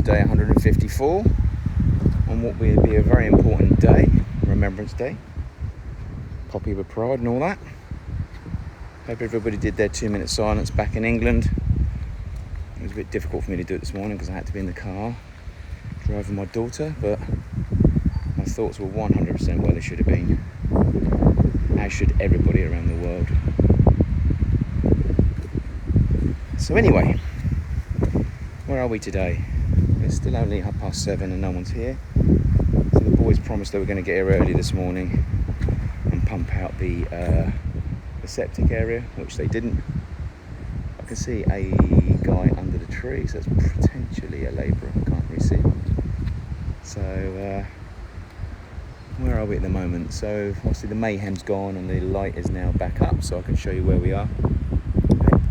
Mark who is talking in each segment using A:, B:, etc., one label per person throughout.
A: day 154 on what will be a very important day, Remembrance Day, Popular Pride and all that. Hope everybody did their 2-minute silence back in England. It was a bit difficult for me to do it this morning because I had to be in the car driving my daughter, but my thoughts were 100% where they should have been, as should everybody around the world. So anyway, where are we today? It's still only 7:30 and no one's here. So the boys promised they were going to get here early this morning and pump out the septic area, which they didn't. I can see a guy under the tree, so it's potentially a labourer. I can't really see him. So where are we at the moment? So obviously the mayhem's gone and the light is now back up, so I can show you where we are.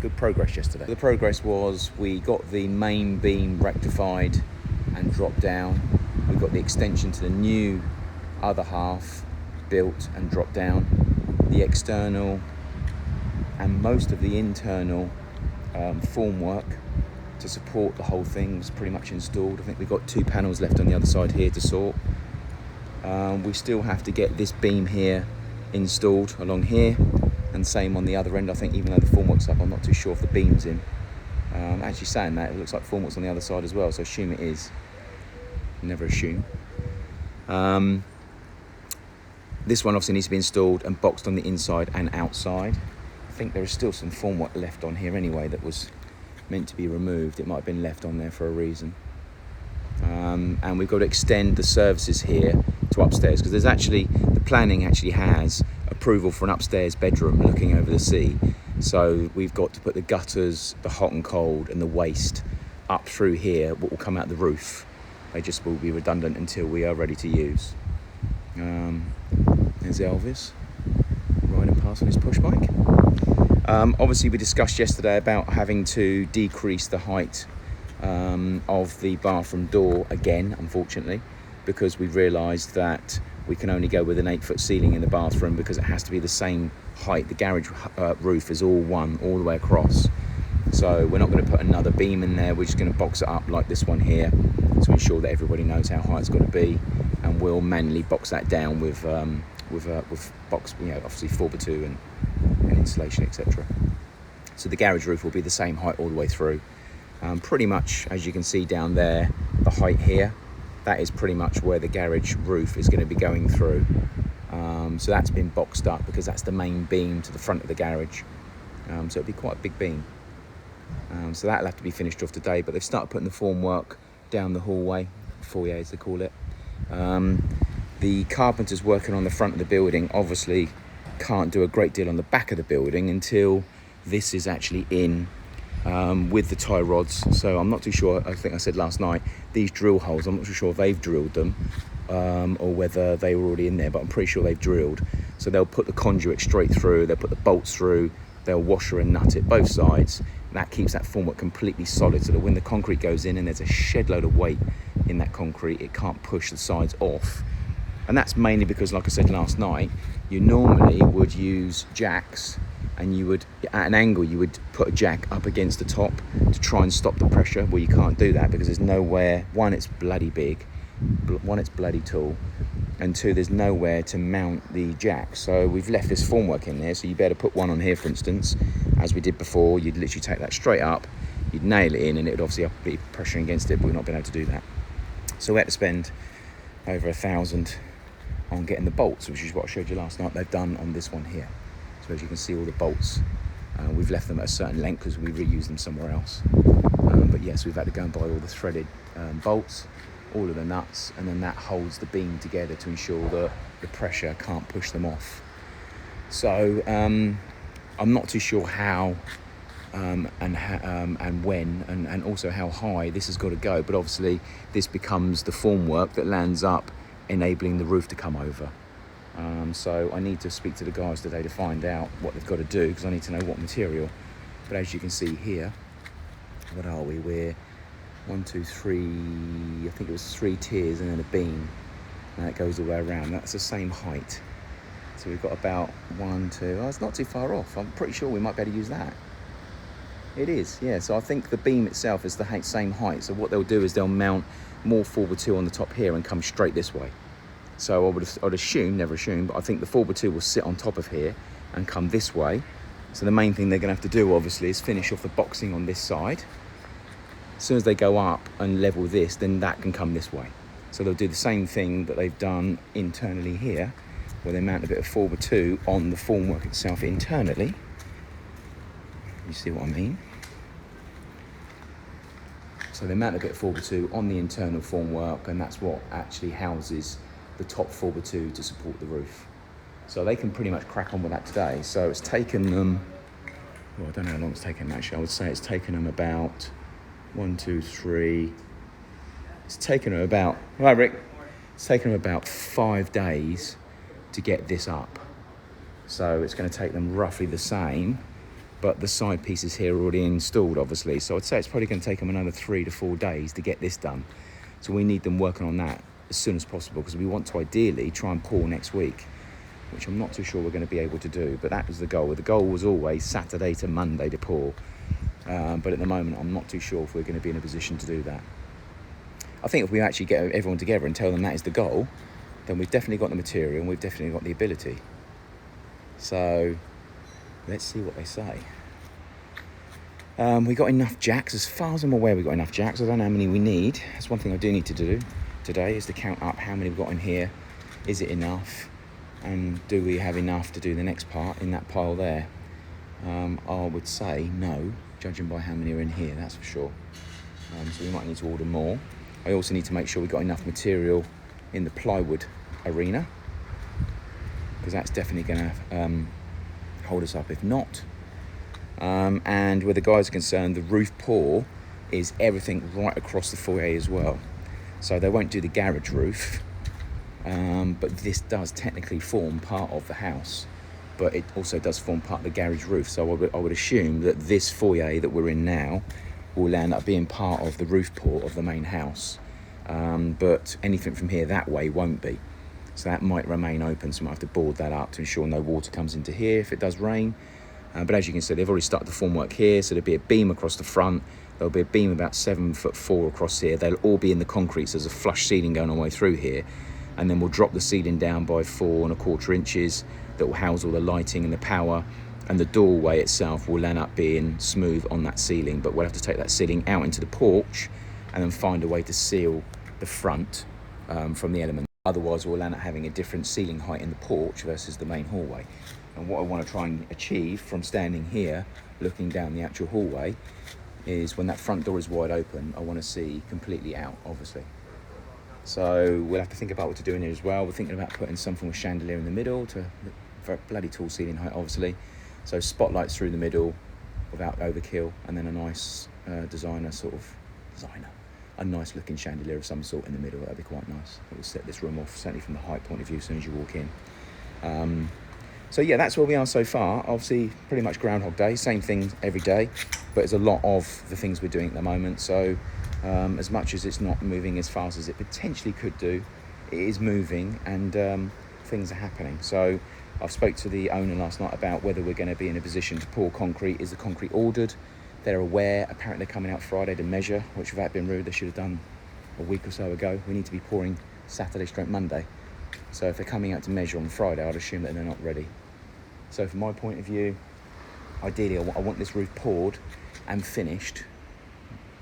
A: Good progress yesterday. The progress was we got the main beam rectified and dropped down. We got the extension to the new other half built and dropped down. The external and most of the internal formwork to support the whole thing was pretty much installed. I think we've got 2 panels left on the other side here to sort. We still have to get this beam here installed along here, and same on the other end. I think even though the formwork's up, I'm not too sure if the beam's in. Actually saying that, it looks like formwork's on the other side as well, so assume it is. Never assume. This one obviously needs to be installed and boxed on the inside and outside. I think there is still some formwork left on here anyway that was meant to be removed. It might have been left on there for a reason. And we've got to extend the services here to upstairs, because there's actually, the planning actually has approval for an upstairs bedroom looking over the sea. So we've got to put the gutters, the hot and cold and the waste up through here, what will come out the roof. They just will be redundant until we are ready to use. There's Elvis riding past on his push bike. Obviously we discussed yesterday about having to decrease the height of the bathroom door again, unfortunately, because we realised that we can only go with an 8-foot ceiling in the bathroom because it has to be the same height. The garage roof is all one, all the way across. So we're not going to put another beam in there. We're just going to box it up like this one here to ensure that everybody knows how high it's got to be, and we'll manually box that down with box, obviously 4x2 and insulation, etc. So the garage roof will be the same height all the way through. Pretty much, as you can see down there, the height here, that is pretty much where the garage roof is going to be going through. So that's been boxed up because that's the main beam to the front of the garage. So it'll be quite a big beam. So that'll have to be finished off today, but they've started putting the formwork down the hallway, foyer as they call it. The carpenters working on the front of the building obviously can't do a great deal on the back of the building until this is actually in with the tie rods. So I'm not too sure. I think I said last night, these drill holes, I'm not too sure if they've drilled them or whether they were already in there, but I'm pretty sure they've drilled. So they'll put the conduit straight through, they'll put the bolts through, they'll washer and nut it both sides. And that keeps that formwork completely solid, so that when the concrete goes in and there's a shed load of weight in that concrete, it can't push the sides off. And that's mainly because, like I said last night, you normally would use jacks, and you would, at an angle, you would put a jack up against the top to try and stop the pressure. Well, you can't do that because there's nowhere. One, it's bloody big. One, it's bloody tall. And 2, there's nowhere to mount the jack. So we've left this formwork in there. So you better put one on here, for instance, as we did before. You'd literally take that straight up, you'd nail it in, and it would obviously be pressuring against it, but we've not been able to do that. So we had to spend over 1,000 on getting the bolts, which is what I showed you last night. They've done on this one here. So as you can see, all the bolts, we've left them at a certain length because we reuse them somewhere else. But yes, we've had to go and buy all the threaded bolts, all of the nuts, and then that holds the beam together to ensure that the pressure can't push them off. So I'm not too sure how and when and also how high this has got to go, but obviously this becomes the formwork that lands up enabling the roof to come over. So I need to speak to the guys today to find out what they've got to do, because I need to know what material. But as you can see here, what are we? We're 1, 2, 3, I think it was 3 tiers and then a beam, and that goes all the way around. That's the same height. So we've got about 1, 2, it's not too far off. I'm pretty sure we might be able to use that. It is, yeah. So I think the beam itself is the same height. So what they'll do is they'll mount more 4x2 on the top here and come straight this way. So I'd assume, never assume, but I think the 4x2 will sit on top of here and come this way. So the main thing they're going to have to do, obviously, is finish off the boxing on this side. As soon as they go up and level this, then that can come this way. So they'll do the same thing that they've done internally here, where they mount a bit of 4x2 on the formwork itself internally. You see what I mean? So they mount a bit of 4x2 on the internal formwork, and that's what actually houses the top 4x2 to support the roof. So they can pretty much crack on with that today. So it's taken them, well, I don't know how long it's taken them actually. I would say it's taken them about it's taken them about, right Rick, it's taken them about 5 days to get this up. So it's going to take them roughly the same, but the side pieces here are already installed, obviously. So I'd say it's probably going to take them another 3 to 4 days to get this done. So we need them working on that as soon as possible, because we want to ideally try and pour next week, which I'm not too sure we're going to be able to do, but that was the goal. The goal was always Saturday to Monday to pour, but at the moment I'm not too sure if we're going to be in a position to do that. I think if we actually get everyone together and tell them that is the goal, then we've definitely got the material and we've definitely got the ability. So let's see what they say. We got enough jacks. As far as I'm aware, we got enough jacks. I don't know how many we need. That's one thing I do need to do today, is to count up how many we've got in here. Is it enough? And do we have enough to do the next part in that pile there? I would say no, judging by how many are in here, that's for sure. So we might need to order more. I also need to make sure we've got enough material in the plywood arena, because that's definitely going to hold us up if not. And where the guys are concerned, the roof pour is everything right across the foyer as well. So they won't do the garage roof, but this does technically form part of the house, but it also does form part of the garage roof. So I would assume that this foyer that we're in now will end up being part of the roof pour of the main house, but anything from here that way won't be. So that might remain open, so we might have to board that up to ensure no water comes into here if it does rain. But as you can see, they've already started the formwork here, so there'll be a beam across the front. There'll be a beam about 7'4" across here. They'll all be in the concrete, so there's a flush ceiling going all the way through here. And then we'll drop the ceiling down by 4¼ inches. That will house all the lighting and the power. And the doorway itself will end up being smooth on that ceiling, but we'll have to take that ceiling out into the porch and then find a way to seal the front from the element. Otherwise, we'll end up having a different ceiling height in the porch versus the main hallway. And what I want to try and achieve from standing here, looking down the actual hallway, is when that front door is wide open, I want to see completely out, obviously. So we'll have to think about what to do in here as well. We're thinking about putting something with chandelier in the middle for a bloody tall ceiling height, obviously. So spotlights through the middle without overkill, and then a nice a nice looking chandelier of some sort in the middle. That'd be quite nice. It will set this room off, certainly from the height point of view, as soon as you walk in. So yeah, that's where we are so far. Obviously, pretty much Groundhog Day, same thing every day, but there's a lot of the things we're doing at the moment. So as much as it's not moving as fast as it potentially could do, it is moving, and things are happening. So I've spoke to the owner last night about whether we're going to be in a position to pour concrete. Is the concrete ordered? They're aware. Apparently they're coming out Friday to measure, which without being rude, they should have done a week or so ago. We need to be pouring Saturday/Monday. So if they're coming out to measure on Friday, I'd assume that they're not ready. So from my point of view, ideally I want this roof poured and finished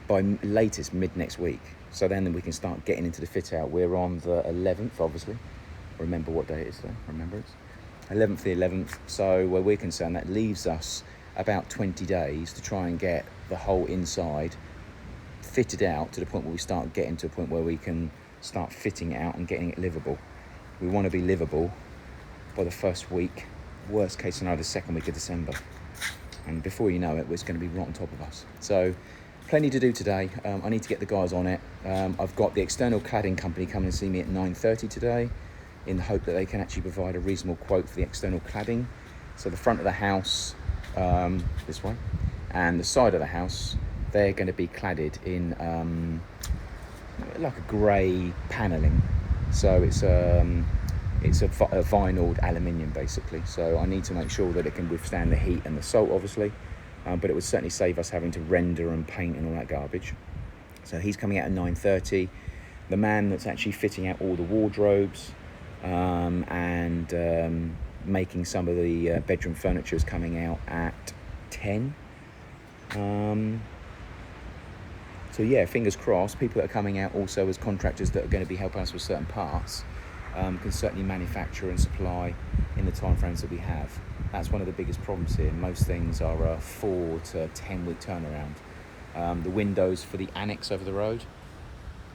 A: by latest mid next week. So then we can start getting into the fit out. We're on the 11th, obviously. Remember what day it is though, Remembrance. 11th the 11th. So where we're concerned, that leaves us about 20 days to try and get the whole inside fitted out to the point where we start getting to a point where we can start fitting it out and getting it livable. We want to be livable by the first week, worst case scenario, the second week of December. And before you know it, it's going to be right on top of us. So plenty to do today. I need to get the guys on it. I've got the external cladding company coming to see me at 9:30 today, in the hope that they can actually provide a reasonable quote for the external cladding. So the front of the house, this way, and the side of the house, they're going to be cladded in like a grey panelling. So it's a vinyled aluminium basically. So I need to make sure that it can withstand the heat and the salt, obviously. but it would certainly save us having to render and paint and all that garbage. So he's coming out at 9:30. The man that's actually fitting out all the wardrobes and making some of the bedroom furniture is coming out at 10. So yeah, fingers crossed. People that are coming out also as contractors that are going to be helping us with certain parts can certainly manufacture and supply in the timeframes that we have. That's one of the biggest problems here. Most things are a 4 to 10 week turnaround. The windows for the annex over the road,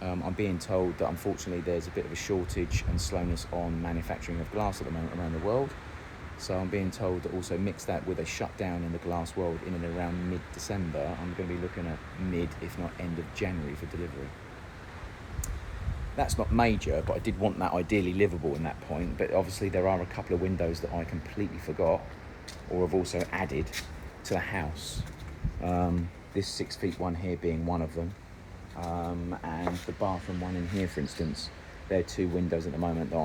A: I'm being told that unfortunately there's a bit of a shortage and slowness on manufacturing of glass at the moment around the world. So I'm being told that also mix that with a shutdown in the glass world in and around mid-December, I'm going to be looking at mid, if not end of January for delivery. That's not major, but I did want that ideally livable in that point. But obviously there are a couple of windows that I completely forgot or have also added to the house. This 6 feet one here being one of them. And the bathroom one in here, for instance, they're 2 windows at the moment that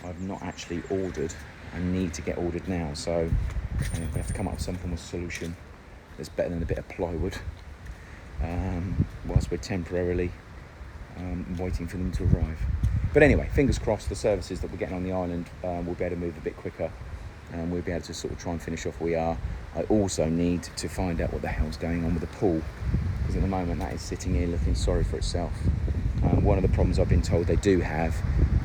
A: I've not actually ordered and need to get ordered now. So I'm going to have to come up with some form of solution that's better than a bit of plywood whilst we're temporarily waiting for them to arrive. But anyway, fingers crossed, the services that we're getting on the island will be able to move a bit quicker and we'll be able to sort of try and finish off where we are. I also need to find out what the hell's going on with the pool, because at the moment that is sitting here looking sorry for itself. One of the problems I've been told they do have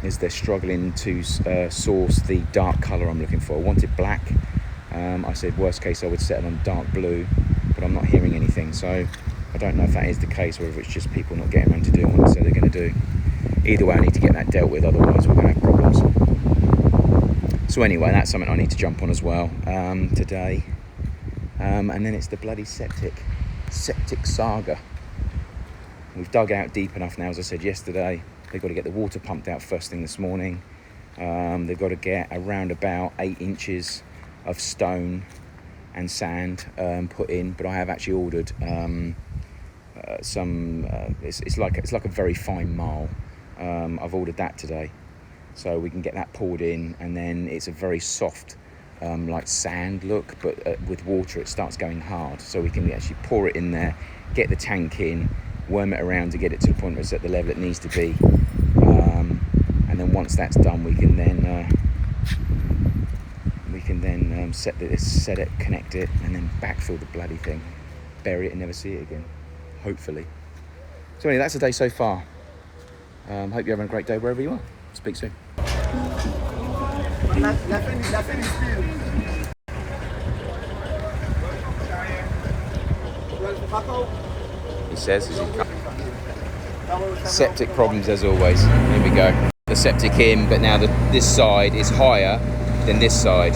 A: is they're struggling to source the dark colour I'm looking for. I wanted black. I said worst case I would settle on dark blue, but I'm not hearing anything, so I don't know if that is the case or if it's just people not getting around to doing what they said they're going to do. Either way, I need to get that dealt with, otherwise we're going to have problems. So anyway, that's something I need to jump on as well today. And then it's the bloody septic saga. We've dug out deep enough now, as I said yesterday. They've got to get the water pumped out first thing this morning. They've got to get around about 8 inches of stone and sand put in, but I have actually ordered some. It's like a very fine marl. I've ordered that today, so we can get that poured in, and then it's a very soft, like sand look, but with water it starts going hard. So we can actually pour it in there, get the tank in, worm it around to get it to the point where it's at the level it needs to be, and then once that's done, we can then set it, connect it, and then backfill the bloody thing, bury it, and never see it again, hopefully. So anyway, that's the day so far. Hope you're having a great day wherever you are. Speak soon. He says as he comes. Septic problems as always. Here we go. The septic in, but now this side is higher than this side.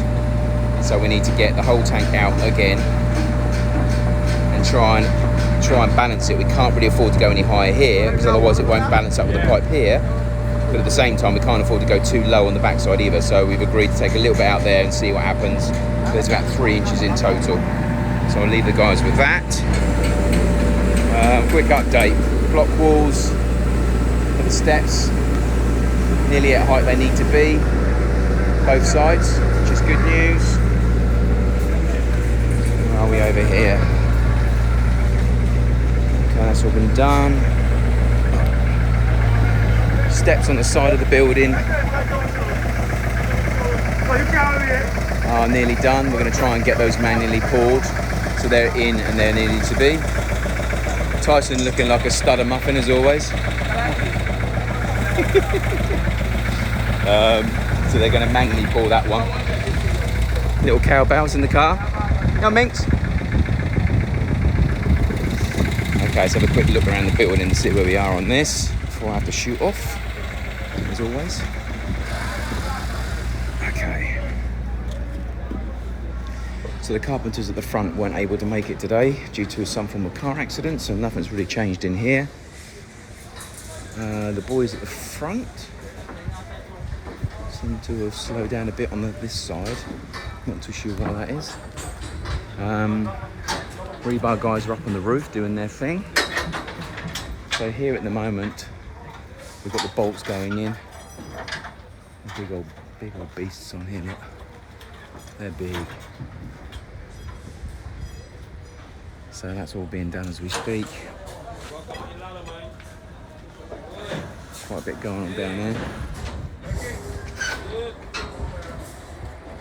A: So we need to get the whole tank out again and try and balance it. We can't really afford to go any higher here because otherwise it won't balance up with the pipe here. But at the same time, we can't afford to go too low on the backside either. So we've agreed to take a little bit out there and see what happens. There's about 3 inches in total. So I'll leave the guys with that. Quick update. Block walls for the steps, nearly at height they need to be, both sides, which is good news. Where are we over here? Okay, that's all been done. Steps on the side of the building are nearly done. We're going to try and get those manually poured so they're in and they're needed to be. Tyson looking like a stud of muffin as always. So they're going to manually pour that one. Little cowbells in the car. Come on, Minx. Okay, let's have a quick look around the building and see where we are on this before I have to shoot off, as always. Okay. So the carpenters at the front weren't able to make it today due to some form of car accident, so nothing's really changed in here. The boys at the front seem to have slowed down a bit on this side. Not too sure why that is. Rebar guys are up on the roof doing their thing. So here at the moment, we've got the bolts going in. Big old beasts on here, look. They're big. So that's all being done as we speak. Quite a bit going on down there.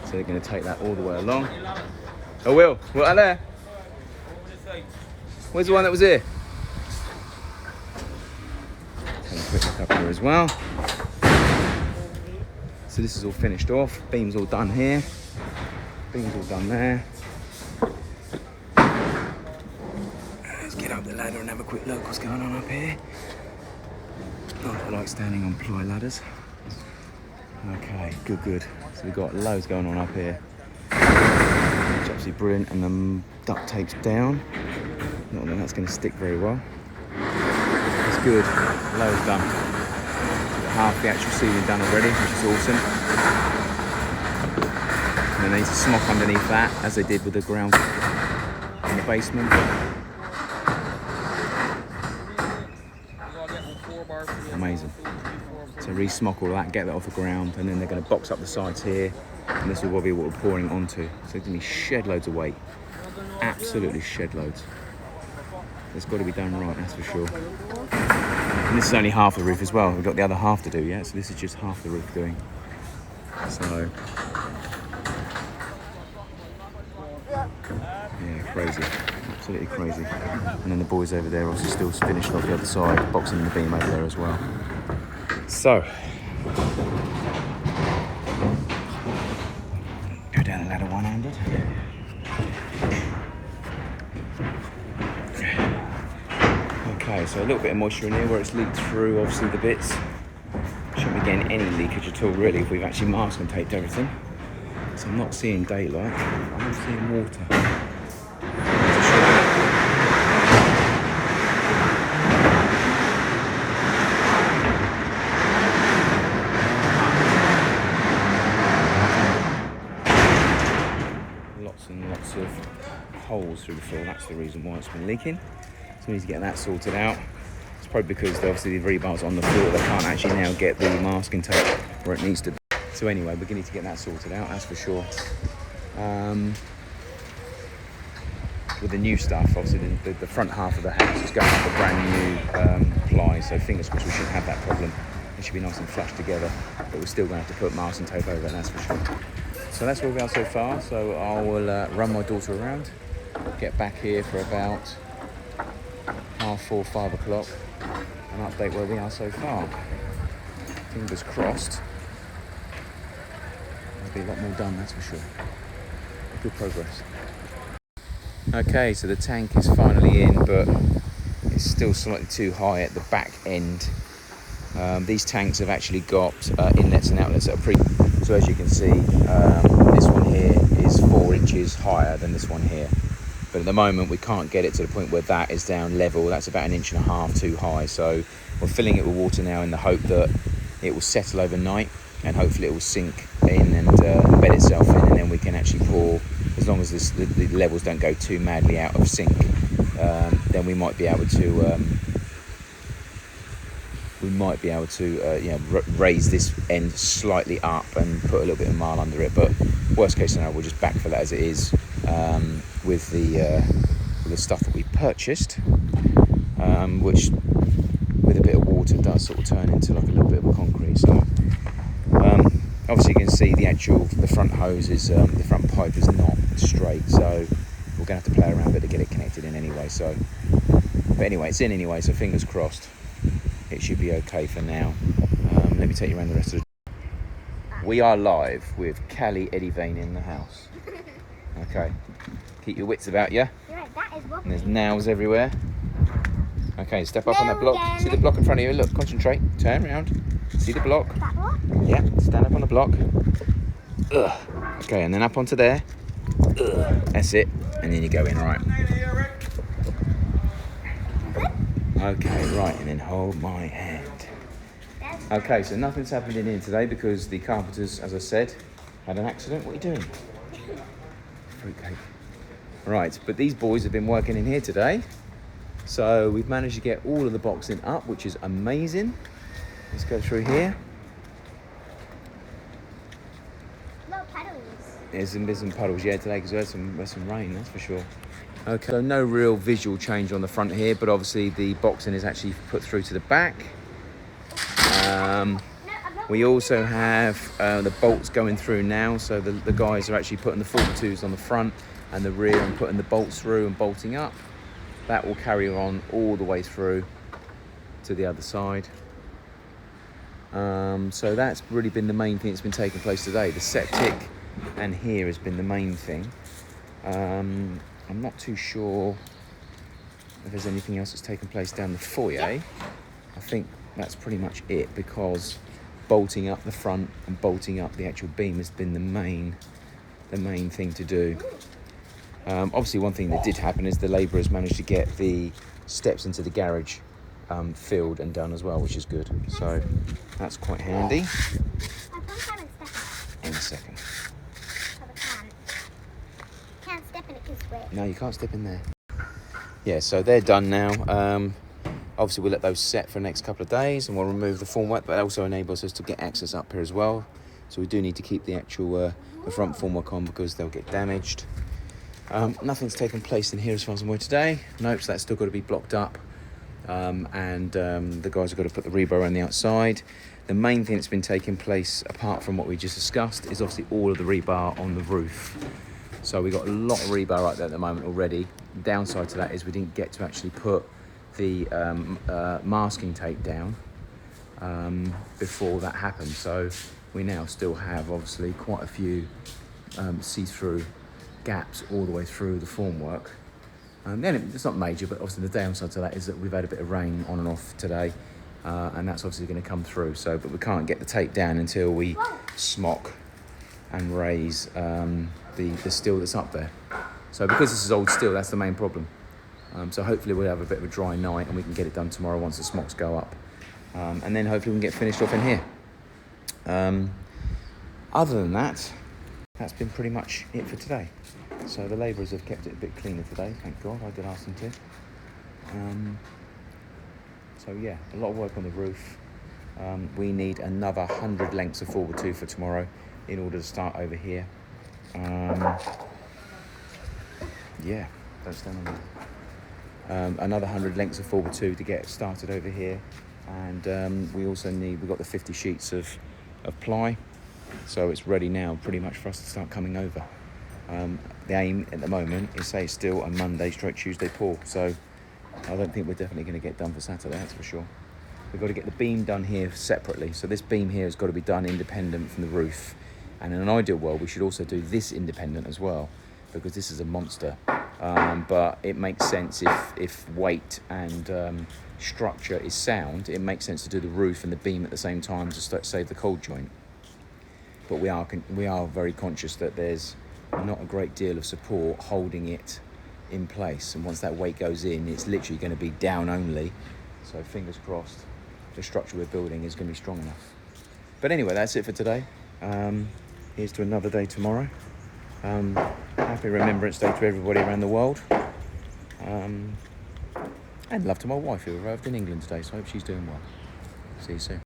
A: So they're going to take that all the way along. Oh, Will, what are there? Where's the one that was here? Take a quick look up here as well. So this is all finished off. Beams all done here. Beams all done there. Let's get up the ladder and have a quick look what's going on up here. Not that I like standing on ply ladders. Okay, good. So we've got loads going on up here. It's absolutely brilliant, and the duct tape's down. Not that that's going to stick very well. It's good. Loads done. Got half the actual ceiling done already, which is awesome. And then they need to smock underneath that, as they did with the ground in the basement. Amazing. So re-smock all that, get that off the ground, and then they're going to box up the sides here, and this will be what we're pouring onto. So it's going to be shed loads of weight. Absolutely shed loads. It's got to be done right, that's for sure. And this is only half the roof as well. We've got the other half to do yet, so this is just half the roof doing. So, yeah, crazy. Absolutely crazy. And then the boys over there also still finished off the other side, boxing the beam over there as well. So, go down the ladder one-handed. Okay, so a little bit of moisture in here where it's leaked through, obviously, the bits. Shouldn't be getting any leakage at all, really, if we've actually masked and taped everything. So I'm not seeing daylight, I'm seeing water. And lots of holes through the floor. That's the reason why it's been leaking. So we need to get that sorted out. It's probably because obviously the rebar's on the floor. They can't actually now get the masking tape where it needs to be. So anyway, we're going to need to get that sorted out, that's for sure. With the new stuff, obviously the front half of the house is going up a brand new ply, so fingers crossed we shouldn't have that problem. It should be nice and flush together, but we're still going to have to put masking tape over it, that's for sure. So that's where we've gone so far. So I will run my daughter around, get back here for about 4:30, 5 o'clock, and update where we are so far. Fingers crossed. There'll be a lot more done, that's for sure. Good progress. Okay, so the tank is finally in, but it's still slightly too high at the back end. These tanks have actually got inlets and outlets that are so as you can see, this one here is 4 inches higher than this one here. But at the moment we can't get it to the point where that is down level. That's about 1.5 inches too high. So we're filling it with water now in the hope that it will settle overnight and hopefully it will sink in and bed itself in, and then we can actually pour, as long as the levels don't go too madly out of sync, then we might be able to raise this end slightly up and put a little bit of marl under it. But worst case scenario, we'll just backfill it as it is with the stuff that we purchased, which with a bit of water does sort of turn into like a little bit of a concrete. So obviously you can see the front hose is the front pipe is not straight, so we're going to have to play around a bit to get it connected in anyway. So, but anyway, it's in anyway, so fingers crossed. It should be okay for now. Let me take you around the rest of the... We are live with Callie Eddie Vane in the house. Okay. Keep your wits about you.
B: Right, that is wobbly.
A: And there's nails everywhere. Okay, step up on that block. Again. See the block in front of you? Look, concentrate. Turn around. See the block?
B: That block?
A: Yeah, stand up on the block. Ugh. Okay, and then up onto there. Ugh. That's it. And then you go in, right. Okay, right, and then hold my hand. Okay, so nothing's happened in here today because the carpenters, as I said, had an accident. What are you doing? Fruitcake. Right, but these boys have been working in here today. So we've managed to get all of the boxing up, which is amazing. Let's go through here.
B: No puddles.
A: There's some puddles, yeah, today because we had some rain, that's for sure. Okay, so no real visual change on the front here, but obviously the boxing is actually put through to the back. We also have the bolts going through now, so the guys are actually putting the 42s on the front and the rear and putting the bolts through and bolting up. That will carry on all the way through to the other side. So that's really been the main thing that's been taking place today. The septic and here has been the main thing. I'm not too sure if there's anything else that's taken place down the foyer. I think that's pretty much it, because bolting up the front and bolting up the actual beam has been the main thing to do. Obviously one thing that did happen is the labourers managed to get the steps into the garage filled and done as well, which is good. So that's quite handy. In a second.
B: Can't step in it because it's wet.
A: No, you can't step in there. Yeah, so they're done now. Obviously we'll let those set for the next couple of days and we'll remove the formwork, but that also enables us to get access up here as well. So we do need to keep the actual the front formwork on because they'll get damaged. Nothing's taken place in here as far as I'm aware today. Nope, so that's still got to be blocked up. The guys have got to put the rebar on the outside. The main thing that's been taking place, apart from what we just discussed, is obviously all of the rebar on the roof. So we've got a lot of rebar right there at the moment already. The downside to that is we didn't get to actually put the masking tape down before that happened. So we now still have obviously quite a few see-through gaps all the way through the formwork. Then it's not major, but obviously the downside to that is that we've had a bit of rain on and off today, and that's obviously going to come through. So, but we can't get the tape down until we smock and raise the steel that's up there. So because this is old steel, that's the main problem. So hopefully we'll have a bit of a dry night and we can get it done tomorrow once the smocks go up. And then hopefully we can get finished off in here. Other than that, that's been pretty much it for today. So the labourers have kept it a bit cleaner today, thank God. I did ask them to. So yeah, a lot of work on the roof. We need another 100 lengths of 4x2 for tomorrow in order to start over here. Yeah, don't stand on that. Another 100 lengths of 4x2 to get started over here. And we also we've got the 50 sheets of ply. So it's ready now pretty much for us to start coming over. The aim at the moment is say it's still a Monday straight Tuesday pour. So I don't think we're definitely going to get done for Saturday, that's for sure. We've got to get the beam done here separately. So this beam here has got to be done independent from the roof. And in an ideal world, we should also do this independent as well, because this is a monster. But it makes sense if weight and structure is sound, it makes sense to do the roof and the beam at the same time to save the cold joint. But we are very conscious that there's not a great deal of support holding it in place. And once that weight goes in, it's literally going to be down only. So fingers crossed, the structure we're building is going to be strong enough. But anyway, that's it for today. Here's to another day tomorrow. Happy Remembrance Day to everybody around the world. And love to my wife who arrived in England today, so I hope she's doing well. See you soon.